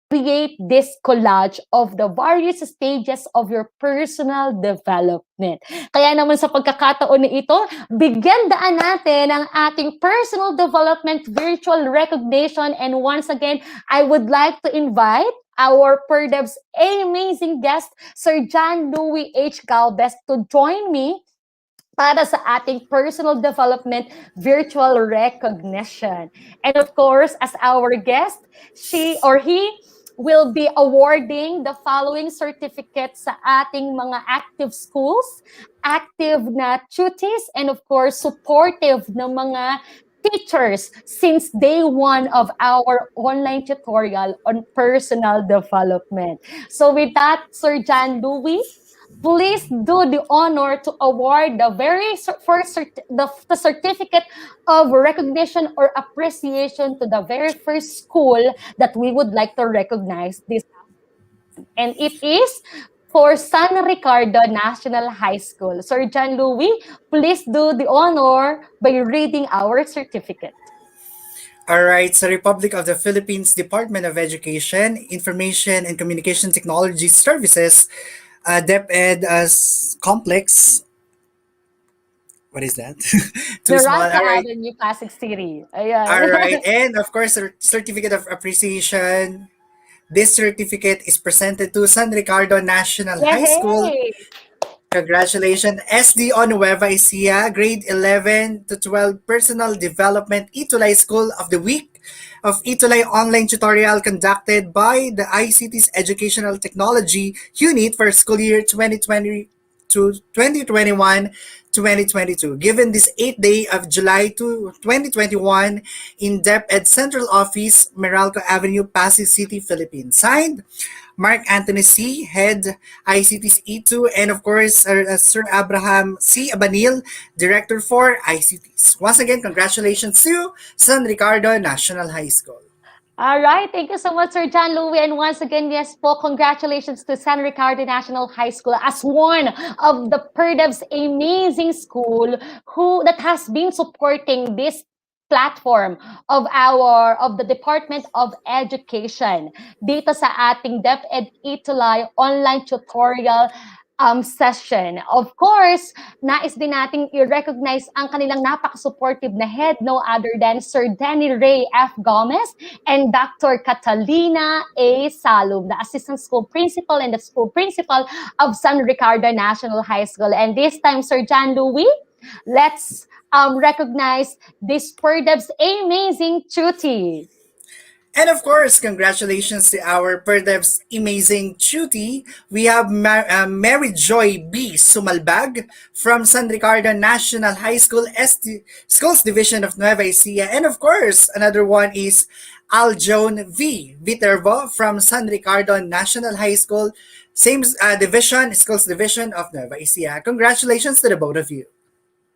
create this collage of the various stages of your personal development. Kaya naman sa pagkakataon na ito, bigyan daan natin ang ating personal development virtual recognition. And once again, I would like to invite our PERDEV'S amazing guest, Sir John Louis H. Galvez, to join me para sa ating personal development virtual recognition. And of course, as our guest, she or he will be awarding the following certificates sa ating mga active schools, active na tutees, and of course, supportive na mga teachers since day one of our online tutorial on personal development. So with that, Sir John Louis, please do the honor to award the very first the certificate of recognition or appreciation to the very first school that we would like to recognize this. And it is for San Ricardo National High School. Sir John Louis, please do the honor by reading our certificate.
All right, so Republic of the Philippines Department of Education, Information and Communication Technology Services, DepEd as complex. What is that? Too small. All right.
Avenue, Pasig City. Ayan.
All right. And of course, a certificate of appreciation. This certificate is presented to San Ricardo National High School. Congratulations. SD on Nueva Ecija, grade 11 to 12 Personal Development ETUlay School of the Week of ETUlay online tutorial conducted by the ICT's Educational Technology Unit for school year 2020 to 2021-2022. Given this 8th day of July 2021 in DepEd Central Office, Meralco Avenue, Pasig City, Philippines. Signed, Mark Anthony C., Head ICT's E2, and of course, Sir Abraham C. Abanil, Director for ICTs. Once again, congratulations to San Ricardo National High School.
All right, thank you so much, Sir John Louis. And once again, yes po, congratulations to San Ricardo National High School as one of the PERDEV'S amazing school that has been supporting this platform of the Department of Education dito sa ating DepEd ETUlay online tutorial session. Of course, nais din nating i-recognize ang kanilang napaka-supportive na head, no other than Sir Danny Ray F. Gomez and Dr. Catalina A. Salum, the Assistant School Principal and the School Principal of San Ricardo National High School. And this time, Sir John Louis, let's recognize this PERDEV'S amazing tutee.
And of course, congratulations to our PERDEV'S amazing tutee. We have Mary Joy B. Sumalbag from San Ricardo National High School Schools Division of Nueva Ecija. And of course, another one is Aljon V. Viterbo from San Ricardo National High School, same division, Schools Division of Nueva Ecija. Congratulations to the both of you.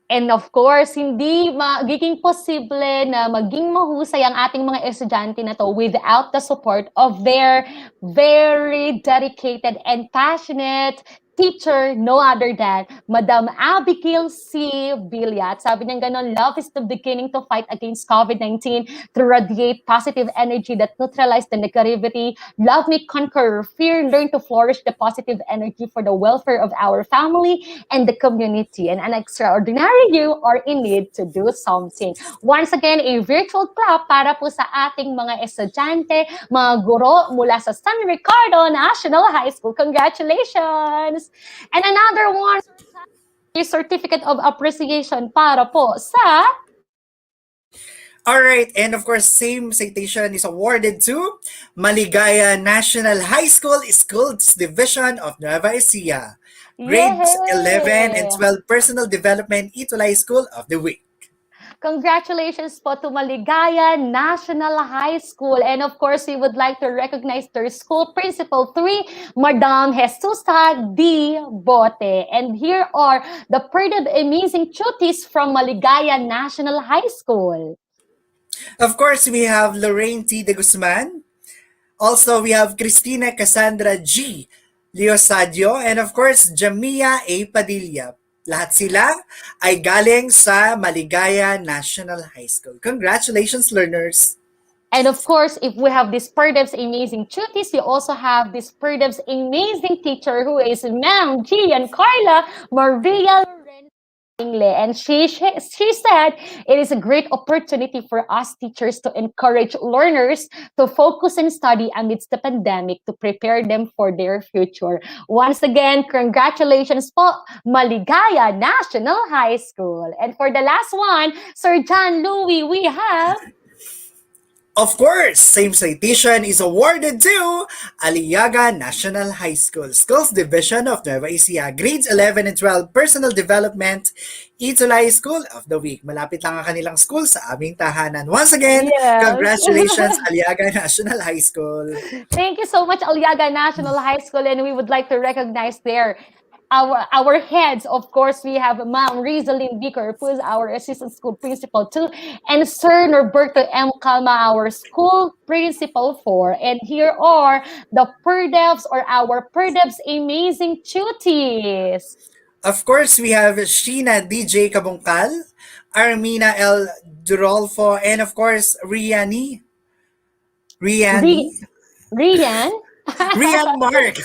And of course, hindi magiging posible na maging mahusay ang ating mga estudyante na to without the support of their very dedicated and passionate teacher, no other than Madam Abigail C. Villat. Sabi niya ganon, love is the beginning to fight against COVID-19 to radiate positive energy that neutralize the negativity. Love may conquer fear, learn to flourish the positive energy for the welfare of our family and the community. And an extraordinary you are in need to do something. Once again, a virtual clap para po sa ating mga estudyante, mga guro mula sa San Ricardo National High School. Congratulations! And another one, a certificate of appreciation para po sa
All right, and of course, same citation is awarded to Maligaya National High School Schools Division of Nueva Ecija. Grades 11 and 12 Personal Development ETUlay School of the Week.
Congratulations po to Maligaya National High School. And of course, we would like to recognize their school principal 3, Madam Jesusa D. Bote. And here are the PERDEV'S amazing cuties from Maligaya National High School.
Of course, we have Lorraine T. de Guzman. Also, we have Cristina Cassandra G. Leosadio. And of course, Jamia A. Padilla. Lahat sila ay galing sa Maligaya National High School. Congratulations, learners!
And of course, if we have this PERDEV'S amazing cuties, we also have this PERDEV'S amazing teacher who is Ma'am Gian Carla Maria and she said it is a great opportunity for us teachers to encourage learners to focus and study amidst the pandemic to prepare them for their future. Once again, congratulations po, Maligaya National High School. And for the last one, Sir John Louis, we have
Of course, same citation is awarded to Aliaga National High School, Schools Division of Nueva Ecija, Grades 11 and 12, Personal Development, ETUlay School of the Week. Malapit lang ang kanilang school sa aming tahanan. Once again, congratulations, Aliaga National High School.
Thank you so much, Aliaga National High School, and we would like to recognize our heads. Of course, we have Ma'am Rizalyn Bicker, who is our assistant school principal too, and Sir Norberto M. Calma, our school principal 4. And here are the PERDEV'S or our PERDEV'S amazing cuties.
Of course, we have Sheena DJ Kabungkal, Armina L. Durolfo, and of course, Rian Mark.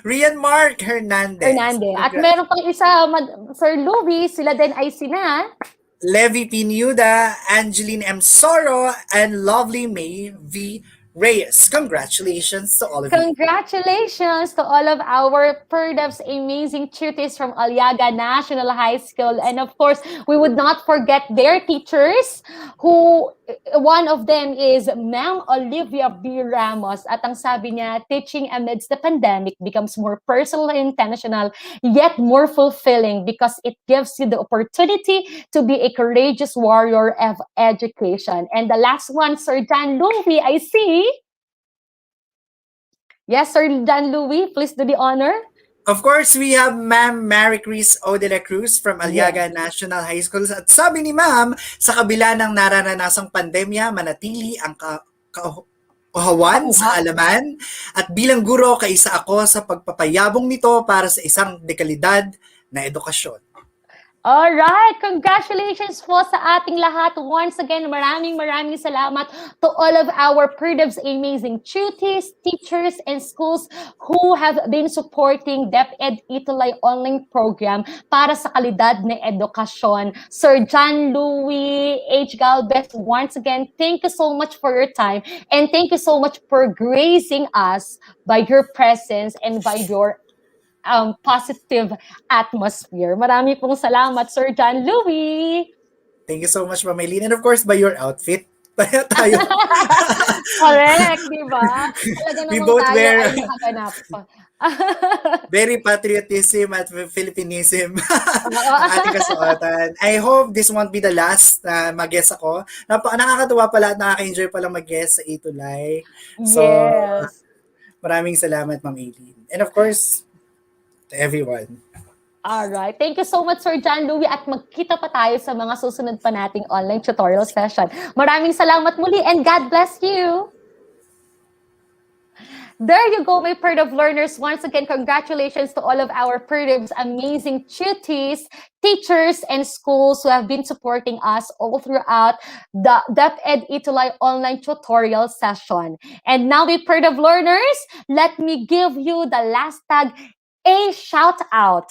Rian Mark Hernandez.
At meron pang isa, Sir Louis, sila din ay sina
Levi Pinuda, Angeline M. Soro, and Lovely May V. Reyes. Congratulations to all of you.
Congratulations to all of our PERDEV'S amazing cuties from Aliaga National High School. And of course, we would not forget their teachers, who one of them is Ma'am Olivia B. Ramos. At ang sabi niya, teaching amidst the pandemic becomes more personal and intentional, yet more fulfilling because it gives you the opportunity to be a courageous warrior of education. And the last one, Sir John Louis, I see. Yes, Sir John Louis, please do the honor.
Of course, we have Ma'am Mary Chris O. de la Cruz from Aliaga National High School. At sabi ni Ma'am, sa kabila ng nararanasang pandemya, manatili ang kahawan sa alaman. At bilang guro, kaisa ako sa pagpapayabong nito para sa isang dekalidad na edukasyon.
Alright, congratulations po sa ating lahat. Once again, maraming salamat to all of our PERDEV'S amazing cuties, teachers, and schools who have been supporting DepEd ETUlay online program para sa kalidad na edukasyon. Sir John Louis H. Galvez, once again, thank you so much for your time and thank you so much for gracing us by your presence and by your positive atmosphere. Marami pong salamat, Sir John Louis.
Thank you so much, Ma'am Eileen. And of course, by your outfit. Pareho tayo.
Correct, di ba? Talaga
We
namang
both
tayo
wear
ay nakaganap.
very patriotism at Philippinism ang ating kasuotan. I hope this won't be the last na mag-guest ako. Nakakatuwa pala at nakaka-enjoy pala mag-guest sa ETUlay. So,
Yes.
maraming salamat, Ma'am Aileen. And of course, to everyone.
Alright. Thank you so much, Sir John Louie, at magkita pa tayo sa mga susunod pa nating online tutorial session. Maraming salamat muli and God bless you! There you go, my PERDEV learners. Once again, congratulations to all of our PERDEV'S amazing tutees, teachers, and schools who have been supporting us all throughout the DepEd ETUlay online tutorial session. And now, my PERDEV learners, let me give you the last tag, a shout out.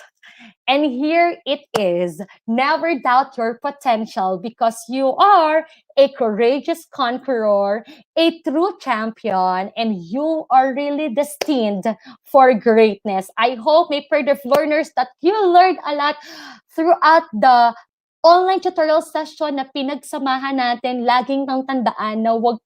And here it is. Never doubt your potential because you are a courageous conqueror, a true champion, and you are really destined for greatness. I hope, my PERDEV learners, that you learned a lot throughout the online tutorial session na pinagsamahan natin. Laging kang tandaan na huwag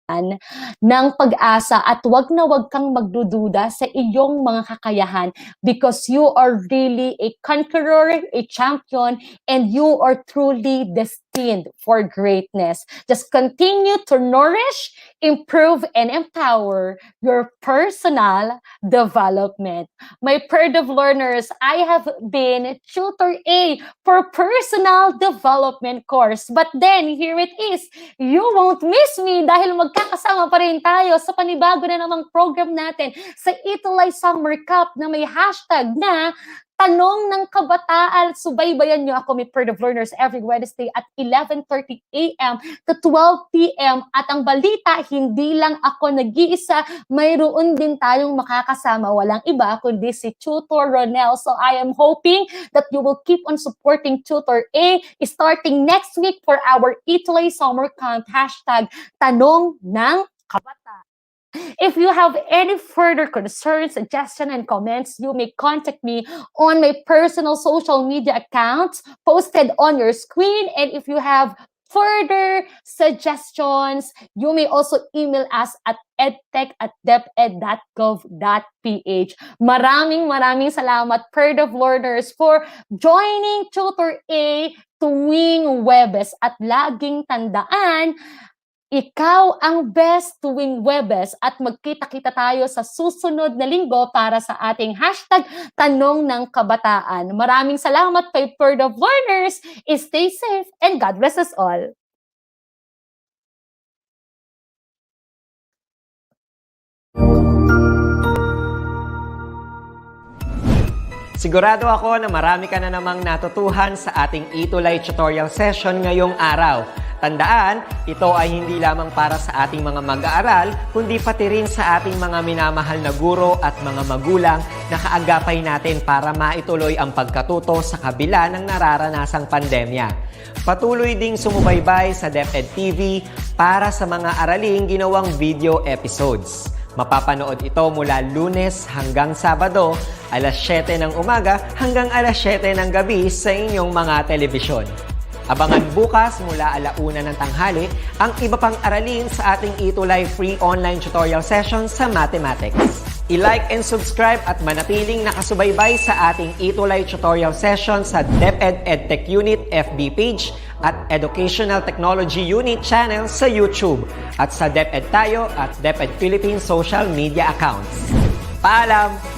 ng pag-asa at wag na wag kang magdududa sa iyong mga kakayahan because you are really a conqueror, a champion, and you are truly destined for greatness. Just continue to nourish, improve, and empower your personal development. My PERDEV learners, I have been Tutor A for Personal Development course. But then, here it is. You won't miss me dahil magkakasama pa rin tayo sa panibago na namang program natin sa ETUlay Summer Cup na may hashtag na Tanong ng Kabataan. Subaybayan niyo ako, may PERDEV learners, every Wednesday at 11:30 a.m. to 12 p.m. At ang balita, hindi lang ako nag-iisa, mayroon din tayong makakasama. Walang iba kundi si Tutor Ronel. So I am hoping that you will keep on supporting Tutor A starting next week for our ETUlay Summer Camp hashtag Tanong ng Kabataan. If you have any further concerns, suggestions, and comments, you may contact me on my personal social media accounts posted on your screen. And if you have further suggestions, you may also email us at edtech@deped.gov.ph. Maraming salamat, PERDEV learners, for joining Tutor A tuwing Webes. At laging tandaan, ikaw ang best tuwing Webes at magkita-kita tayo sa susunod na linggo para sa ating hashtag Tanong ng Kabataan. Maraming salamat kay PERDEV learners. Stay safe and God bless us all.
Sigurado ako na marami ka na namang natutuhan sa ating ETUlay tutorial session ngayong araw. Tandaan, ito ay hindi lamang para sa ating mga mag-aaral, kundi pati rin sa ating mga minamahal na guro at mga magulang na kaagapay natin para maituloy ang pagkatuto sa kabila ng nararanasang pandemya. Patuloy ding sumubaybay sa DepEd TV para sa mga araling ginawang video episodes. Mapapanood ito mula Lunes hanggang Sabado, alas 7 ng umaga hanggang alas 7 ng gabi sa inyong mga telebisyon. Abangan bukas mula 1:00 ng tanghali ang iba pang aralin sa ating ETUlay free online tutorial session sa mathematics. I-like and subscribe at manatiling nakasubaybay sa ating ETUlay tutorial session sa DepEd Edtech Unit FB page at Educational Technology Unit channel sa YouTube at sa DepEd Tayo at DepEd Philippines social media accounts. Paalam!